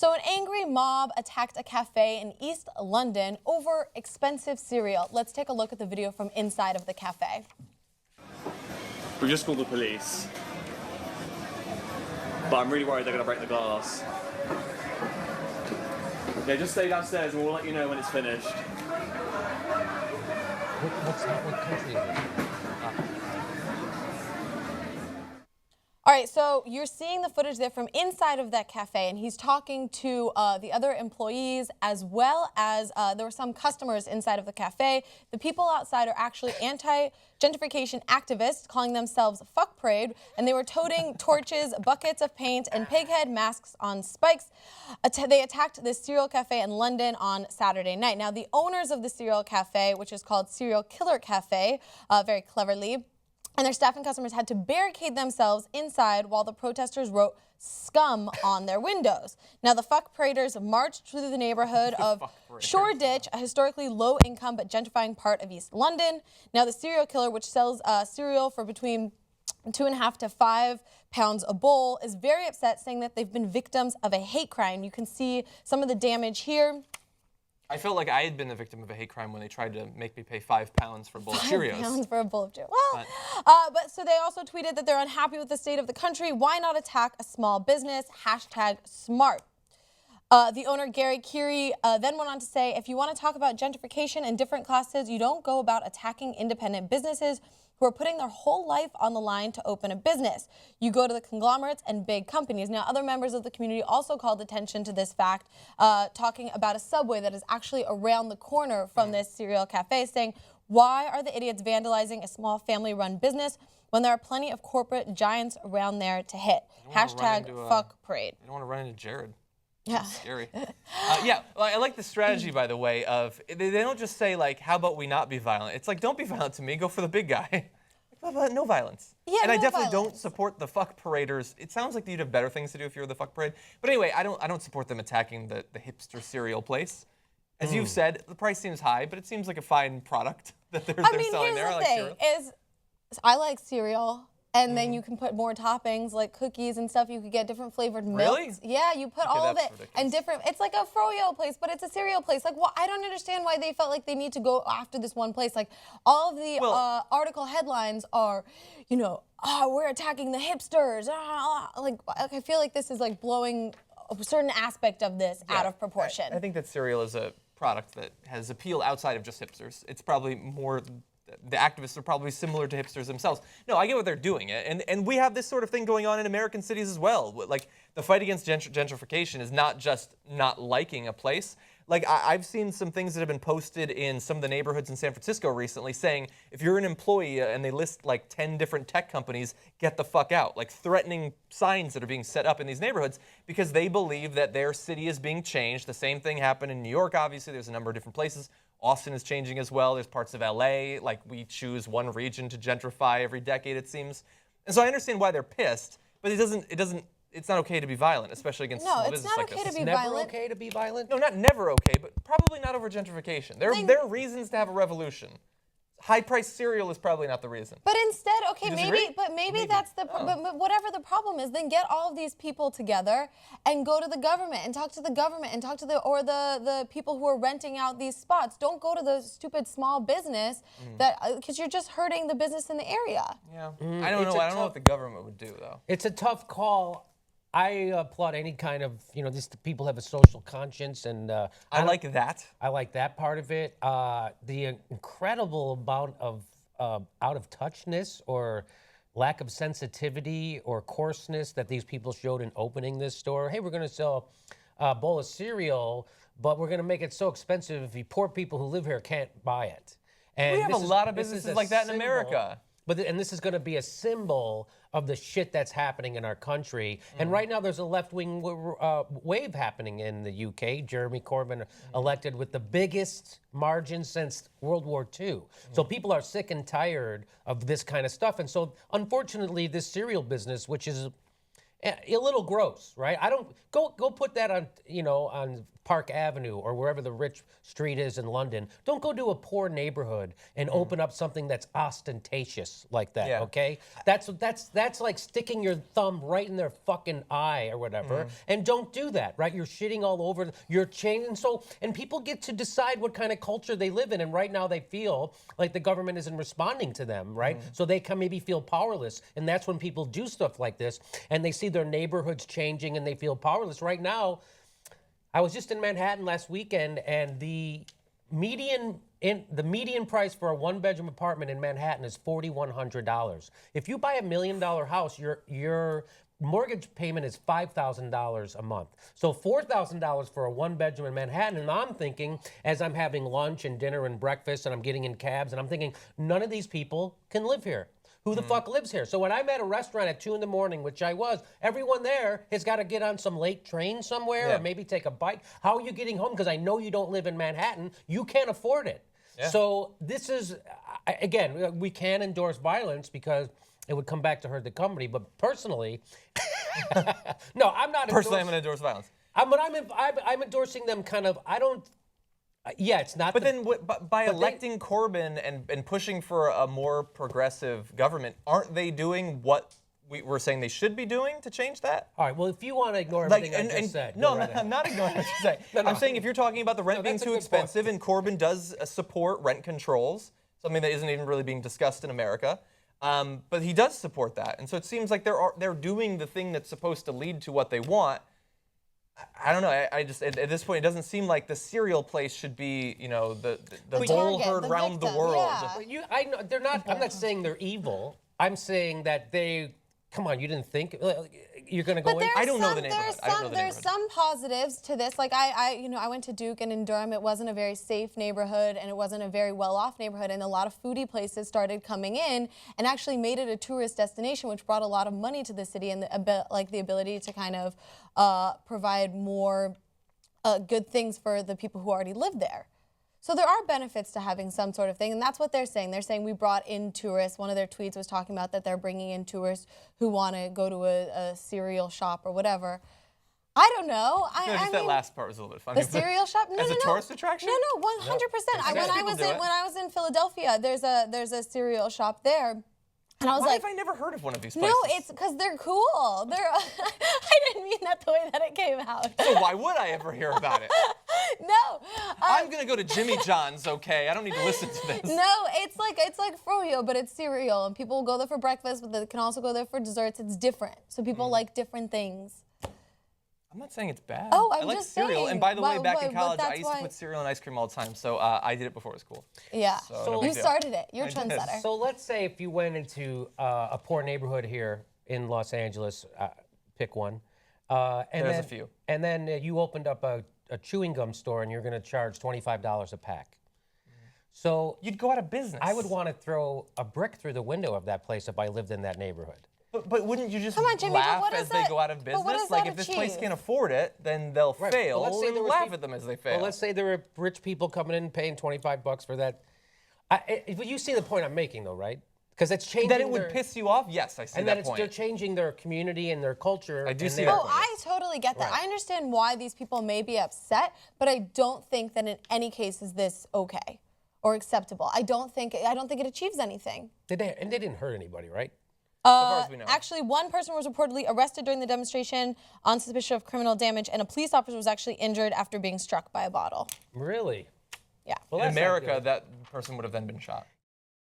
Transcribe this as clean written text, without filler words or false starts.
So an angry mob attacked a cafe in East London over expensive cereal. Let's take a look at the video from inside of the cafe. We just called the police, but I'm really worried they're going to break the glass. Yeah, just stay downstairs and we'll let you know when it's finished. What country is it? All right, so you're seeing the footage there from inside of that cafe, and he's talking to the other employees as well as there were some customers inside of the cafe. The people outside are actually anti-gentrification activists calling themselves Fuck Parade, and they were toting torches, buckets of paint, and pig head masks on spikes. They attacked this cereal cafe in London on Saturday night. Now, the owners of the cereal cafe, which is called Serial Killer Cafe, very cleverly, and their staff and customers had to barricade themselves inside while the protesters wrote scum on their windows. Now, the Fuck Paraders marched through the neighborhood of Shoreditch, a historically low-income but gentrifying part of East London. Now, the serial killer, which sells cereal for between £2.5 to £5 a bowl, is very upset, saying that they've been victims of a hate crime. You can see some of the damage here. I felt like I had been the victim of a hate crime when they tried to make me pay £5 for a bowl of Cheerios. £5 for a bowl of Cheerios. Well, but so they also tweeted that they're unhappy with the state of the country. Why not attack a small business? #smart. The owner, Gary Keary, then went on to say, if you want to talk about gentrification and different classes, you don't go about attacking independent businesses who are putting their whole life on the line to open a business. You go to the conglomerates and big companies. Now, other members of the community also called attention to this fact, talking about a Subway that is actually around the corner from this cereal cafe, saying, why are the idiots vandalizing a small family-run business when there are plenty of corporate giants around there to hit? #Fuck Parade. I don't want to run into Jared. Yeah. That's scary. Yeah, well, I like the strategy, by the way, of they don't just say, like, how about we not be violent? It's like, don't be violent to me, go for the big guy. No violence. Yeah, and I no definitely violence. don't support the Fuck Paraders. It sounds like you'd have better things to do if you were the Fuck Parade. But anyway, I don't support them attacking the hipster cereal place. As you've said, the price seems high, but it seems like a fine product that they're selling there. Here's the thing, I like cereal. And then you can put more toppings like cookies and stuff. You could get different flavored milks. Really? Yeah, you put all of it ridiculous. and different. It's like a froyo place, but it's a cereal place. Like, well, I don't understand why they felt like they need to go after this one place. Like, all of the article headlines are, you know, we're attacking the hipsters. Like, I feel like this is like blowing a certain aspect of this out of proportion. I think that cereal is a product that has appeal outside of just hipsters. It's probably more. The activists are probably similar to hipsters themselves. No, I get what they're doing, and we have this sort of thing going on in American cities as well. Like, the fight against gentrification is not just not liking a place. Like, I've seen some things that have been posted in some of the neighborhoods in San Francisco recently saying, if you're an employee and they list like 10 different tech companies, get the fuck out. Like, threatening signs that are being set up in these neighborhoods because they believe that their city is being changed. The same thing happened in New York, obviously. There's a number of different places. Austin is changing as well. There's parts of LA, like we choose one region to gentrify every decade, it seems. And so I understand why they're pissed, but it's not okay to be violent, especially against small business like this. No, it's not okay to be Never violent. okay to be violent? No, not never okay, but probably not over gentrification. There are reasons to have a revolution. High-priced cereal is probably not the reason. But instead, okay, You disagree? maybe that's the, but whatever the problem is, then get all of these people together and go to the government and talk to the government and talk to the people who are renting out these spots. Don't go to the stupid small business because you're just hurting the business in the area. Yeah, I don't know what the government would do though. It's a tough call. I applaud any kind of, these people have a social conscience, and I like that. I like that part of it. The incredible amount of out of touchness or lack of sensitivity or coarseness that these people showed in opening this store. Hey, we're going to sell a bowl of cereal, but we're going to make it so expensive the poor people who live here can't buy it. And We have a lot of businesses like that in America. And this is going to be a symbol of the shit that's happening in our country. And right now there's a left-wing wave happening in the UK. Jeremy Corbyn elected with the biggest margin since World War II. So people are sick and tired of this kind of stuff. And so unfortunately this cereal business, which is a little gross, right? I don't go put that on, on Park Avenue or wherever the rich street is in London. Don't go to a poor neighborhood and open up something that's ostentatious like that, Yeah. okay? That's like sticking your thumb right in their fucking eye or whatever. And don't do that, right? You're shitting all over, you're changing. And people get to decide what kind of culture they live in. And right now they feel like the government isn't responding to them, right? So they can maybe feel powerless. And that's when people do stuff like this and they see their neighborhoods changing and they feel powerless. Right now, I was just in Manhattan last weekend, and the median price for a one-bedroom apartment in Manhattan is $4,100. If you buy $1 million house, your mortgage payment is $5,000 a month. So $4,000 for a one-bedroom in Manhattan. And I'm thinking, as I'm having lunch and dinner and breakfast, and I'm getting in cabs, and I'm thinking, none of these people can live here. Who the fuck lives here? So when I'm at a restaurant at 2 a.m, which I was, everyone there has got to get on some late train somewhere or maybe take a bike. How are you getting home? Because I know you don't live in Manhattan. You can't afford it. Yeah. So this is, again, we can endorse violence because it would come back to hurt the company. But personally, no, I'm not. Personally, I'm going to endorse violence. I'm endorsing them kind of, I don't. Yeah, it's not. But by electing Corbyn and pushing for a more progressive government, aren't they doing what we're saying they should be doing to change that? All right. Well, if you want to ignore everything I just said, no, I'm not ignoring what you're saying. I'm saying if you're talking about the rent being too expensive, and Corbyn does support rent controls, something that isn't even really being discussed in America, but he does support that, and so it seems like they're doing the thing that's supposed to lead to what they want. I don't know. I just at this point, it doesn't seem like the cereal place should be, the bull herd round the world. Yeah. I know they're not. I'm not saying they're evil. I'm saying that they. Come on, you didn't think you're going to go in? I don't know the neighborhood. There's some positives to this. Like I went to Duke, and in Durham, it wasn't a very safe neighborhood, and it wasn't a very well-off neighborhood, and a lot of foodie places started coming in and actually made it a tourist destination, which brought a lot of money to the city and the ability to kind of provide more good things for the people who already live there. So there are benefits to having some sort of thing, and that's what they're saying. They're saying we brought in tourists. One of their tweets was talking about that they're bringing in tourists who want to go to a cereal shop or whatever. I don't know. That last part was a little bit funny. The cereal shop? No, As a tourist attraction? No, 100%. When I was in Philadelphia, there's a cereal shop there. And I was Why like, have I never heard of one of these places? No, it's because they're cool. I didn't mean that the way that it came out. So why would I ever hear about it? No. I'm gonna go to Jimmy John's, okay? I don't need to listen to this. No, it's like froyo, but it's cereal, and people go there for breakfast, but they can also go there for desserts. It's different, so people like different things. I'm not saying it's bad. Oh, I like just cereal. saying. And by the way, back in But college, I that's used to why- put cereal in ice cream all the time, so I did it before it was cool. Yeah. So no big you deal. started it. You're a I did. trendsetter. So let's say if you went into a poor neighborhood here in Los Angeles, pick one. There's a few. And then you opened up a chewing gum store and you're going to charge $25 a pack. So You'd go out of business. I would want to throw a brick through the window of that place if I lived in that neighborhood. But wouldn't you just Come on, Jimmy, but laugh what as does they that- go out of but what business? does Like that if this place achieve? can't afford it, then they'll fail. Well, let's say there was laugh peop- at them as they fail. Well, let's say there were rich people coming in and paying $25 for that. You see the point I'm making, though, right? Because it's changing. that it would piss you off? Yes, I see and that that point. they're changing their community and their culture. I do and see their- that Oh, I totally get that. Right. I understand why these people may be upset, but I don't think that in any case is this okay or acceptable. I don't think it achieves anything. And they didn't hurt anybody, right? far as we know. Actually, one person was reportedly arrested during the demonstration on suspicion of criminal damage, and a police officer was actually injured after being struck by a bottle. Really? Yeah. Well, In that's not America, good. that person would have then been shot.